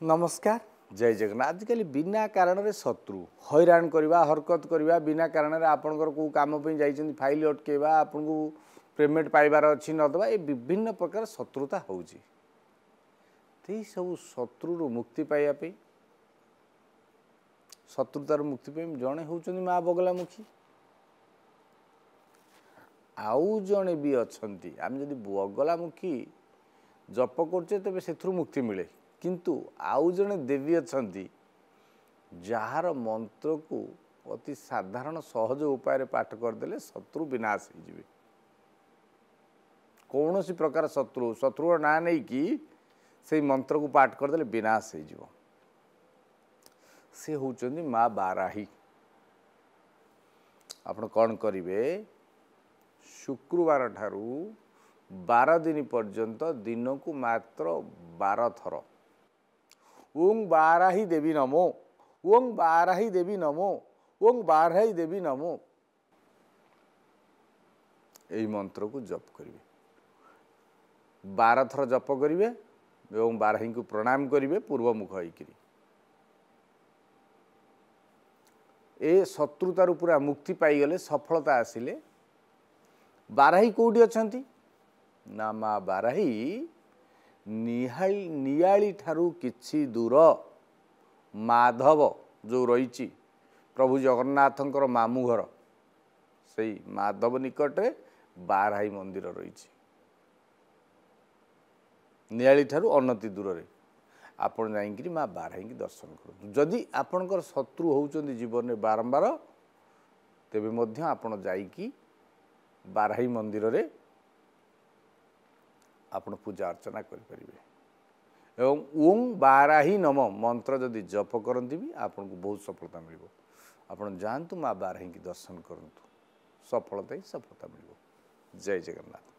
नमस्कार जय जगन्नाथ। आजिकल बिना कारण रे शत्रु हैरान करवा हरकत करवा बिना कारण आपणकर को काम पे जाइछन फाइल अटकेवा आपन को पेमेंट पाइबार अछि न दबा ए विभिन्न प्रकार शत्रुता होउची। ते सब शत्रु मुक्ति पाइया पे शत्रुतार मुक्ति पे जणे होउचनी माँ बगलामुखी आउ जणे भी अछंती आम जदि बगलामुखी जप करछे तबे सेथुर मुक्ति मिले किंतु आउ जणे देवी अछंती जार मंत्र को अति साधारण सहज उपाय पाठ करदेले शत्रु विनाश हो जिवे। कौन सी प्रकार शत्रु शत्रुर ना नहीं कि से मंत्र को पाठ करदेले विनाश हो जिवो। से होउचंदी माँ बाराही। आपण कौन करिवे शुक्रवार ठारू 12 दिन पर्यंत दिन को मात्र 12 थर ओं बाराही देवी नमो ओं बाराही देवी नमो ओं बाराही देवी नमो यही मंत्र को जप करिवे। 12 थर जप करिवे एवं बाराही को प्रणाम करिवे पूर्व मुख होइकरी। ए शत्रुतार पूरा मुक्ति पाइगले सफलता आसिले बाराही कोडी अछंती ना माँ बाराही नियाली ठारू किछि दूर माधव जो रही प्रभु जगन्नाथंकर मामू घर से माधव निकटे बाराही मंदिर रही नियाली ठारू अनति दूर रे आपण जाइकरी माँ बाराही की दर्शन कर। जदि आपणकर शत्रु होउचंदी जीवन में बारंबार तेबे मध्य आपण जाइकी बाराही मंदिर रे आपण पूजा अर्चना करें एवं ओं बाराही नम मंत्र जदि जप करती भी आपन को बहुत सफलता मिल। आपण जानतु माँ बाराही की दर्शन करंतु सफलता ही सफलता मिल। जय जगन्नाथ।